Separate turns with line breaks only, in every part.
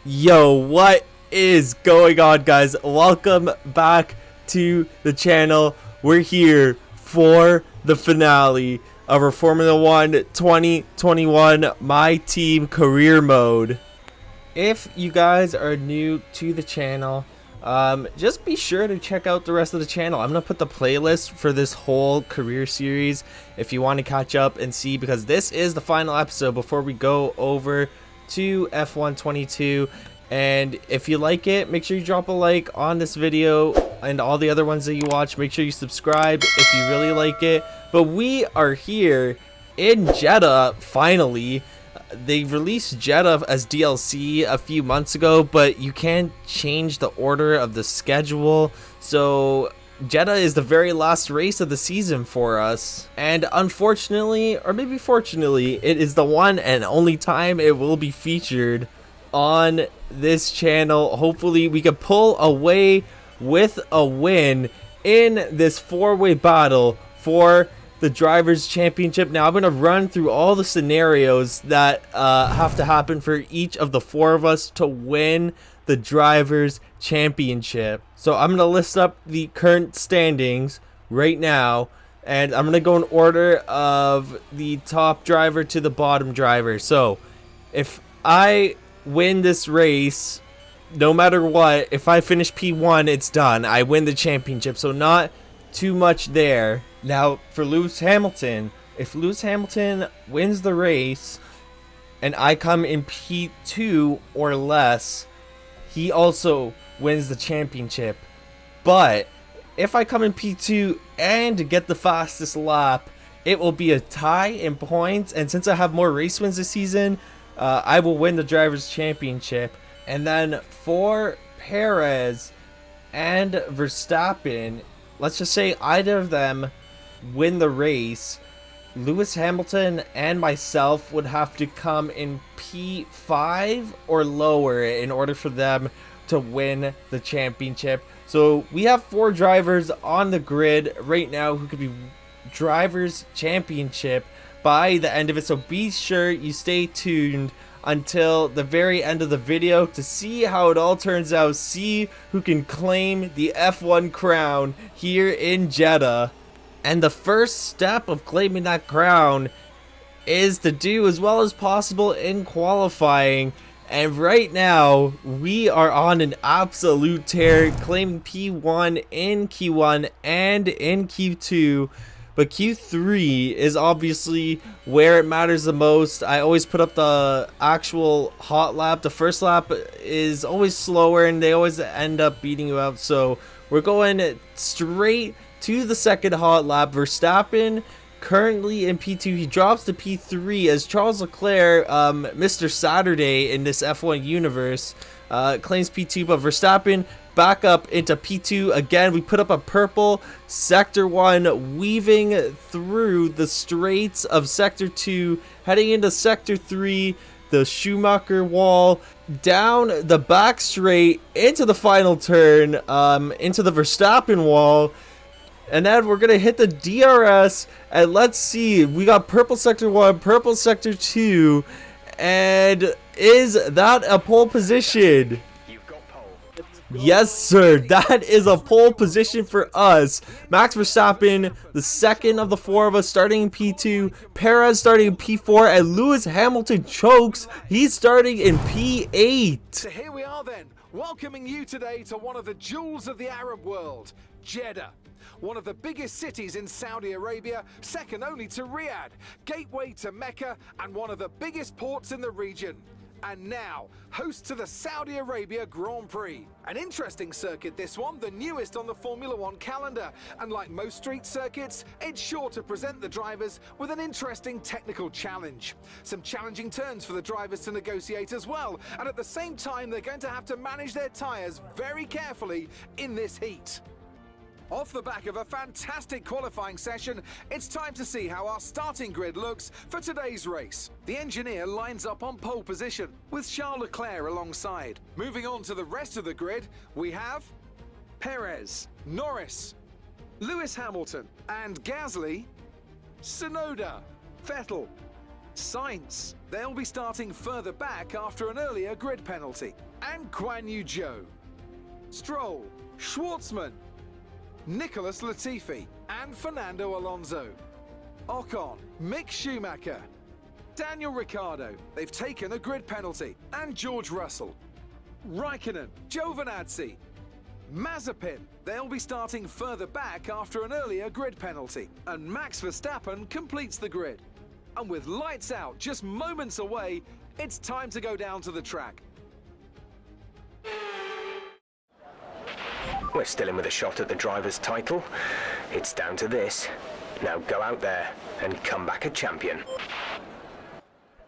Yo, what is going on, guys? Welcome back to the channel. We're here for the finale of our Formula 1 2021 My Team Career Mode. If you guys are new to the channel, just be sure to check out the rest of the channel. I'm gonna put the playlist for this whole career series if you want to catch up and see, because this is the final episode before we go over to F1 22. And if you like it, make sure you drop a like on this video and all the other ones that you watch. Make sure you subscribe if you really like it. But we are here in Jeddah finally. They released Jeddah as DLC a few months ago, but you can't change the order of the schedule. So Jeddah is the very last race of the season for us, and unfortunately, or maybe fortunately, it is the one and only time it will be featured on this channel. Hopefully we can pull away with a win in this four-way battle for the Drivers' Championship. Now I'm going to run through all the scenarios that have to happen for each of the four of us to win the Drivers' Championship. So I'm going to list up the current standings right now, and I'm going to go in order of the top driver to the bottom driver. So if I win this race, no matter what, if I finish P1, it's done. I win the championship, so not too much there. Now for Lewis Hamilton, if Lewis Hamilton wins the race and I come in P2 or less, he also wins the championship. But if I come in P2 and get the fastest lap, it will be a tie in points, and since I have more race wins this season, I will win the Drivers' Championship. And then for Perez and Verstappen, let's just say either of them win the race, Lewis Hamilton and myself would have to come in P5 or lower in order for them to win the championship. So we have four drivers on the grid right now who could be Drivers' Championship by the end of it. So be sure you stay tuned until the very end of the video to see how it all turns out, see who can claim the F1 crown here in Jeddah. And the first step of claiming that crown is to do as well as possible in qualifying. And right now we are on an absolute tear, claiming P1 in Q1 and in Q2. But Q3 is obviously where it matters the most. I always put up the actual hot lap. The first lap is always slower and they always end up beating you out. So we're going straight to the second hot lap. Verstappen currently in P2. He drops to P3 as Charles Leclerc, Mr. Saturday in this F1 universe, claims P2. But Verstappen back up into P2 again. We put up a purple sector 1, weaving through the straights of sector 2, heading into sector 3, the Schumacher wall, down the back straight into the final turn, into the Verstappen wall. And then we're gonna hit the DRS, and let's see, we got purple sector 1, purple sector 2, and is that a pole position? Yes, sir. That is a pole position for us. Max Verstappen, the second of the four of us, starting in P2. Perez starting in P4, and Lewis Hamilton chokes. He's starting in P8.
So here we are then, welcoming you today to one of the jewels of the Arab world, Jeddah. One of the biggest cities in Saudi Arabia, second only to Riyadh, gateway to Mecca, and one of the biggest ports in the region. And now, host to the Saudi Arabia Grand Prix. An interesting circuit, this one, the newest on the Formula 1 calendar. And like most street circuits, it's sure to present the drivers with an interesting technical challenge. Some challenging turns for the drivers to negotiate as well. And at the same time, they're going to have to manage their tyres very carefully in this heat. Off the back of a fantastic qualifying session, it's time to see how our starting grid looks for today's race. The engineer lines up on pole position, with Charles Leclerc alongside. Moving on to the rest of the grid, we have Perez, Norris, Lewis Hamilton, and Gasly, Tsunoda, Vettel, Sainz, they'll be starting further back after an earlier grid penalty. And Guan Yu Zhou. Stroll, Schwartzman, Nicholas Latifi, and Fernando Alonso. Ocon, Mick Schumacher, Daniel Ricciardo, they've taken a grid penalty, and George Russell. Raikkonen, Giovinazzi, Mazepin, they'll be starting further back after an earlier grid penalty, and Max Verstappen completes the grid. And with lights out just moments away, it's time to go down to the track.
We're still in with a shot at the driver's title. It's down to this. Now go out there and come back a champion.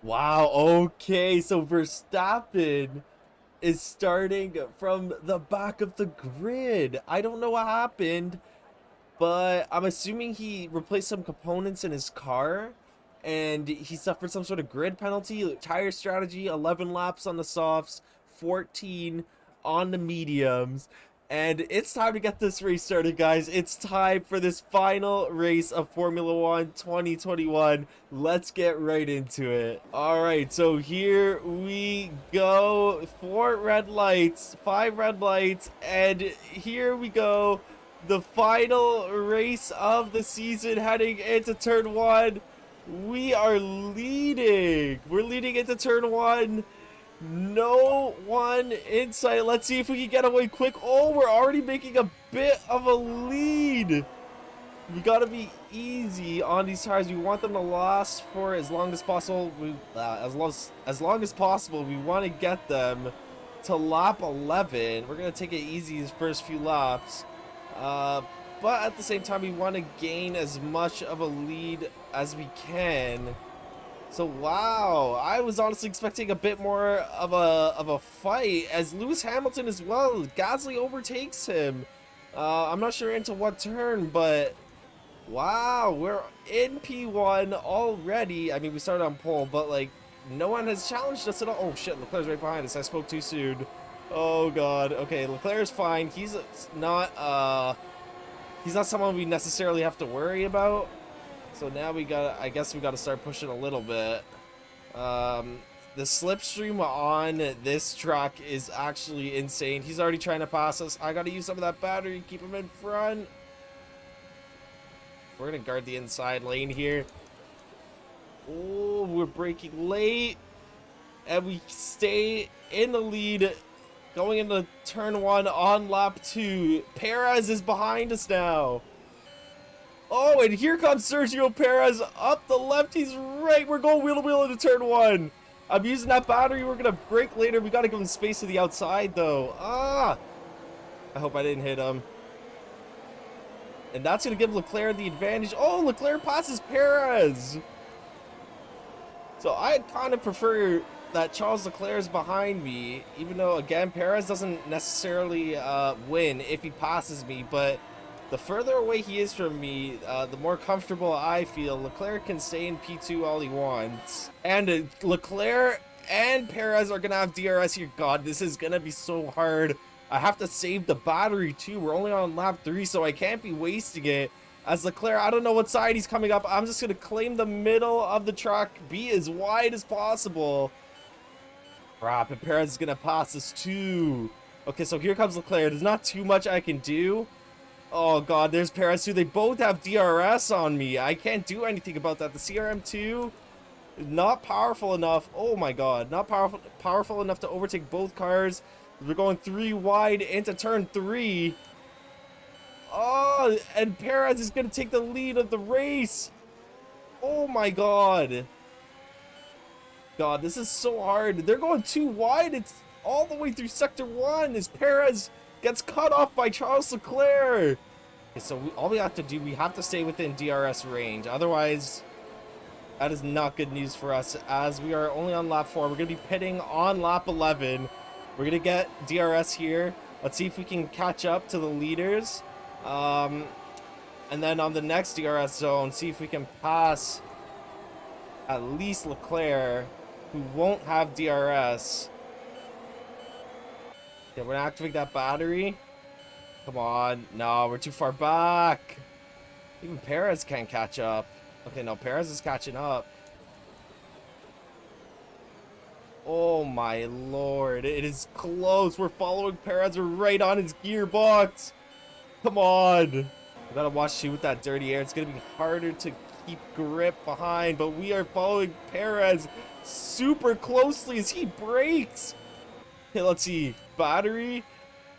Wow, okay, so Verstappen is starting from the back of the grid. I don't know what happened, but I'm assuming he replaced some components in his car and he suffered some sort of grid penalty. Tire strategy, 11 laps on the softs, 14 on the mediums. And it's time to get this race started, guys. It's time for this final race of Formula 1 2021. Let's get right into it. All right, so here we go. 4 red lights, 5 red lights, and here we go. The final race of the season heading into turn 1. We are leading. We're leading into turn 1. No one in sight. Let's see if we can get away quick. Oh, we're already making a bit of a lead. We gotta be easy on these tires. We want them to last for as long as possible. As long as possible, we want to get them to lap 11. We're gonna take it easy these first few laps, but at the same time, we want to gain as much of a lead as we can. So wow, I was honestly expecting a bit more of a fight, as Lewis Hamilton as well. Gasly overtakes him. I'm not sure into what turn, but wow, we're in P1 already. I mean, we started on pole, but like no one has challenged us at all. Oh shit, Leclerc's right behind us. I spoke too soon. Oh god. Okay, Leclerc's fine. He's not someone we necessarily have to worry about. So now I guess we gotta start pushing a little bit. The slipstream on this track is actually insane. He's already trying to pass us. I gotta use some of that battery, keep him in front. We're gonna guard the inside lane here. Oh, we're braking late. And we stay in the lead going into turn 1 on lap 2. Perez is behind us now. Oh, and here comes Sergio Perez up the left. He's right. We're going wheel to wheel into turn 1. I'm using that battery. We're going to brake later. We got to give him space to the outside, though. Ah! I hope I didn't hit him. And that's going to give Leclerc the advantage. Oh, Leclerc passes Perez. So I kind of prefer that Charles Leclerc is behind me, even though, again, Perez doesn't necessarily win if he passes me, but the further away he is from me, the more comfortable I feel. Leclerc can stay in P2 all he wants. And Leclerc and Perez are going to have DRS here. God, this is going to be so hard. I have to save the battery too. We're only on lap 3, so I can't be wasting it. As Leclerc, I don't know what side he's coming up. I'm just going to claim the middle of the track, be as wide as possible. Crap, and Perez is going to pass us too. Okay, so here comes Leclerc. There's not too much I can do. Oh god, there's Perez too. They both have DRS on me. I can't do anything about that. The CRM2 is not powerful enough. Oh my god, not powerful enough to overtake both cars. We're going 3 wide into turn 3. Oh, and Perez is going to take the lead of the race. Oh my god. God, this is so hard. They're going 2 wide. It's all the way through sector 1 as Perez gets cut off by Charles Leclerc. Okay, so all we have to do, we have to stay within DRS range. Otherwise, that is not good news for us, as we are only on lap 4. We're going to be pitting on lap 11. We're going to get DRS here. Let's see if we can catch up to the leaders. And then on the next DRS zone, see if we can pass at least Leclerc, who won't have DRS. Okay, we're gonna activate that battery. Come on. No, we're too far back. Even Perez can't catch up. Okay, no, Perez is catching up. Oh my lord, it is close. We're following Perez. We're right on his gearbox. Come on. We gotta watch you with that dirty air. It's gonna be harder to keep grip behind, but we are following Perez super closely as he brakes. Okay, let's see. Battery.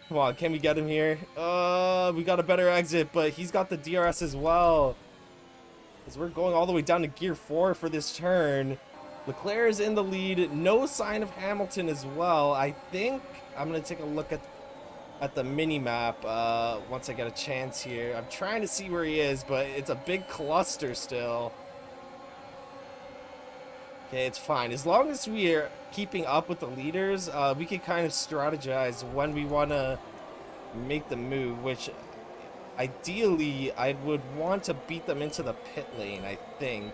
Come on, can we get him here? We got a better exit, but he's got the DRS as well. As we're going all the way down to gear 4 for this turn. Leclerc is in the lead. No sign of Hamilton as well. I think I'm going to take a look at the mini-map once I get a chance here. I'm trying to see where he is, but it's a big cluster still. Okay, it's fine. As long as we are keeping up with the leaders, we can kind of strategize when we want to make the move, which ideally I would want to beat them into the pit lane, I think.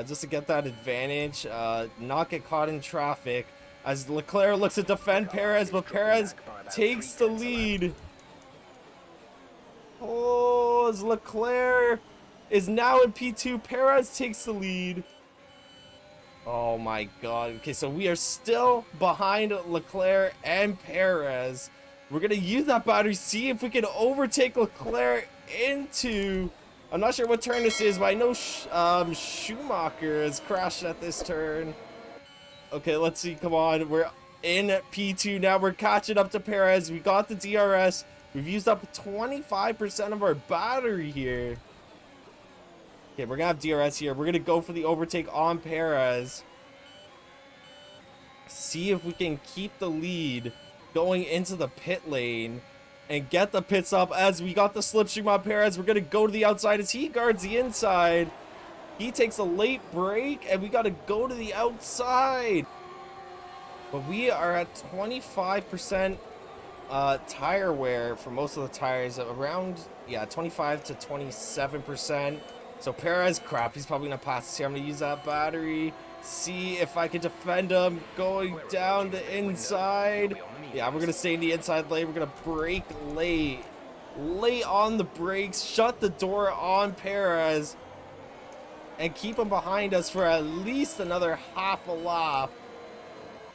Just to get that advantage, not get caught in traffic. As Leclerc looks to defend Perez, but Perez takes the lead. Oh, as Leclerc is now in P2, Perez takes the lead. Oh my god. Okay, so we are still behind Leclerc and Perez. We're going to use that battery, see if we can overtake Leclerc into... I'm not sure what turn this is, but I know Schumacher has crashed at this turn. Okay, let's see. Come on. We're in P2 now. We're catching up to Perez. We got the DRS. We've used up 25% of our battery here. Okay, we're going to have DRS here. We're going to go for the overtake on Perez. See if we can keep the lead going into the pit lane and get the pit stop. As we got the slipstream on Perez, we're going to go to the outside as he guards the inside. He takes a late break and we got to go to the outside. But we are at 25% tire wear for most of the tires, around 25 to 27%. So Perez, crap, he's probably gonna pass us here. I'm gonna use that battery, see if I can defend him going down the inside. Yeah, we're gonna stay in the inside lane. We're gonna brake late on the brakes, shut the door on Perez, and keep him behind us for at least another half a lap.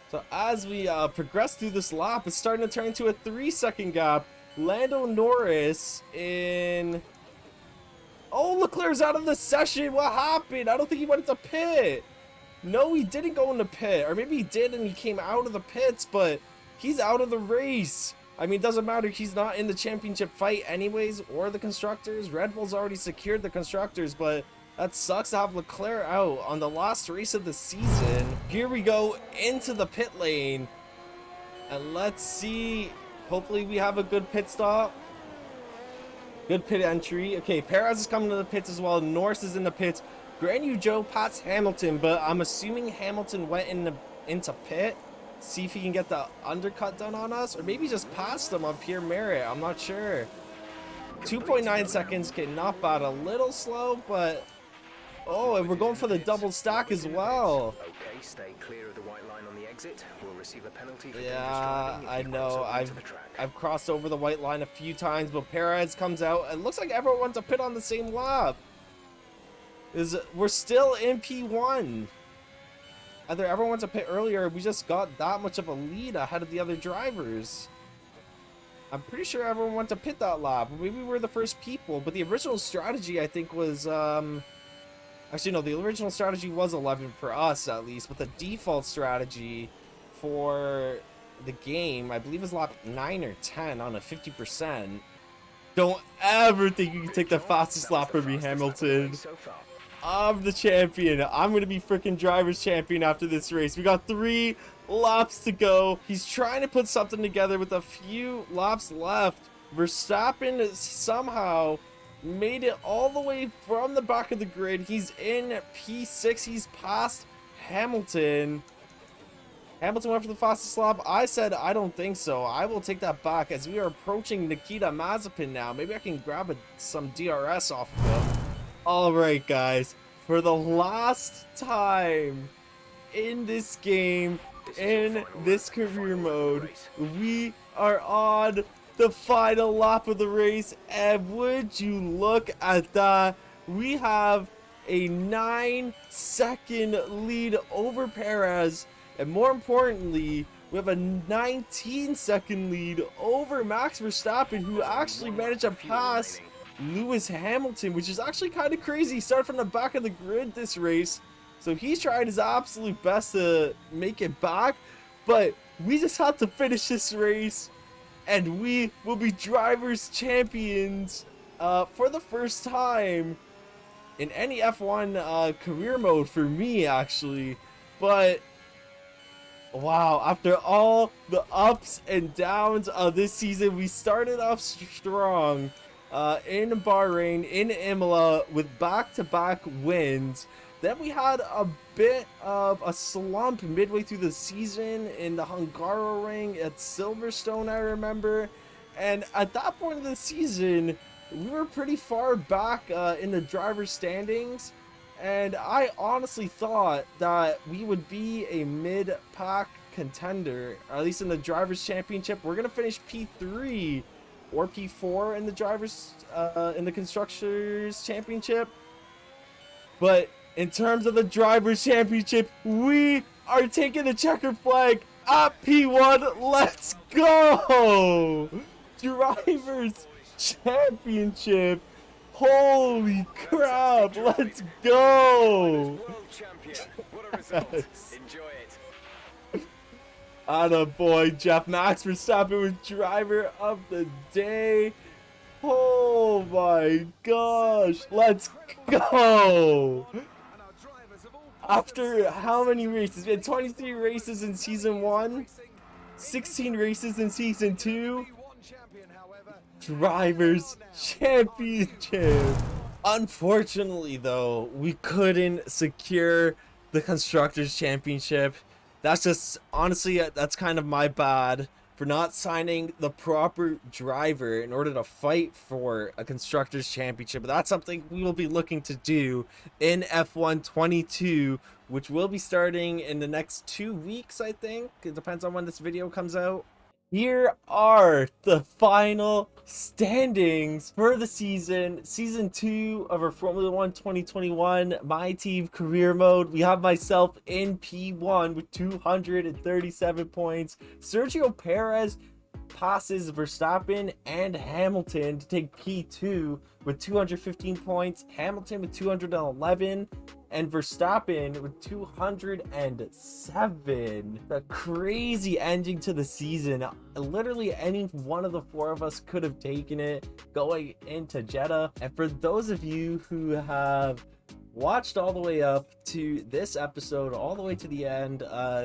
So as we progress through this lap, it's starting to turn into a 3-second gap. Lando Norris in... Oh, Leclerc's out of the session. What happened? I don't think he went to pit. No, he didn't go into pit. Or maybe he did and he came out of the pits, but he's out of the race. I mean, it doesn't matter. He's not in the championship fight anyways, or the constructors. Red Bull's already secured the constructors, but that sucks to have Leclerc out on the last race of the season. Here we go into the pit lane. And let's see. Hopefully we have a good pit stop. Good pit entry. Okay, Perez is coming to the pits as well. Norris is in the pits. Grand Yu Joe pats Hamilton, but I'm assuming Hamilton went into pit. See if he can get the undercut done on us, or maybe just passed him on pure merit. I'm not sure. 2.9 seconds. Okay, not bad. A little slow, but... Oh, and we're going for the double stack as well.
Okay, stay clear of the white line on the exit. We'll receive a penalty for
yeah, I know. I've crossed over the white line a few times, but Perez comes out. It looks like everyone wants to pit on the same lap. We're still in P1. Either everyone wants to pit earlier, or we just got that much of a lead ahead of the other drivers. I'm pretty sure everyone went to pit that lap. Maybe we're the first people, but the original strategy, I think, was... Actually, no, the original strategy was 11 for us, at least, but the default strategy for the game, I believe, is lap 9 or 10 on a 50%. Don't ever think you can take the fastest lap from me, Hamilton. I'm the champion. I'm going to be freaking driver's champion after this race. We got 3 laps to go. He's trying to put something together with a few laps left. Verstappen somehow made it all the way from the back of the grid. He's in P6. He's past Hamilton. Hamilton went for the fastest lap. I said I don't think so. I will take that back as we are approaching Nikita Mazepin now. Maybe I can grab some DRS off of him. Alright guys, for the last time in this game, in this career mode, we are on the final lap of the race, and would you look at that? We have a 9-second lead over Perez And more importantly, we have a 19-second lead over Max Verstappen, who actually managed to pass Lewis Hamilton, which is actually kind of crazy. He started from the back of the grid this race, so he's trying his absolute best to make it back. But we just had to finish this race, and we will be drivers champions for the first time in any F1 career mode for me, actually. But wow, after all the ups and downs of this season, we started off strong in Bahrain, in Imola, with back-to-back wins. Then we had a bit of a slump midway through the season in the Hungaroring at Silverstone, I remember. And at that point of the season, we were pretty far back in the driver's standings. And I honestly thought that we would be a mid-pack contender, or at least in the Drivers' Championship. We're going to finish P3 or P4 in the in the Constructors' Championship. But in terms of the Drivers' Championship, we are taking the checkered flag at P1. Let's go! Drivers' Championship. Holy crap, let's go! Yes. Attaboy, Jeff. Max Verstappen was driver of the day. Oh my gosh, let's go! After how many races? We had 23 races in season 1, 16 races in season 2. Drivers Championship. Unfortunately, though, we couldn't secure the Constructors Championship. That's just, honestly, that's kind of my bad for not signing the proper driver in order to fight for a Constructors Championship. But that's something we will be looking to do in F1 22, which will be starting in the next 2 weeks, I think. It depends on when this video comes out. Here are the final standings for the season 2 of our Formula 1 2021 My Team Career Mode. We have myself in P1 with 237 points. Sergio Perez passes Verstappen and Hamilton to take P2 with 215 points. Hamilton with 211. And Verstappen with 207. The crazy ending to the season. Literally any one of the 4 of us could have taken it going into Jeddah. And for those of you who have watched all the way up to this episode, all the way to the end,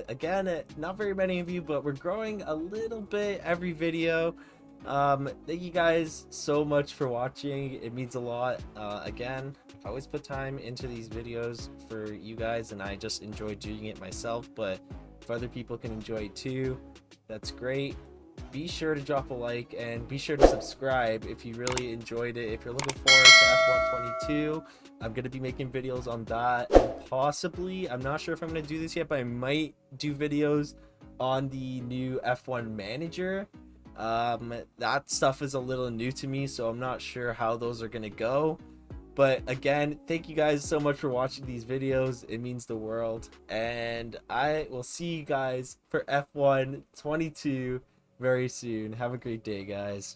again, not very many of you, but we're growing a little bit every video. Thank you guys so much for watching. It means a lot. Again, I always put time into these videos for you guys, and I just enjoy doing it myself, but if other people can enjoy it too, that's great. Be sure to drop a like and be sure to subscribe if you really enjoyed it. If you're looking forward to F1 22, I'm going to be making videos on that, and possibly, I'm not sure if I'm going to do this yet, but I might do videos on the new F1 manager. That stuff is a little new to me, so I'm not sure how those are gonna go. But again, thank you guys so much for watching these videos. It means the world, and I will see you guys for F1 22 very soon. Have a great day, guys.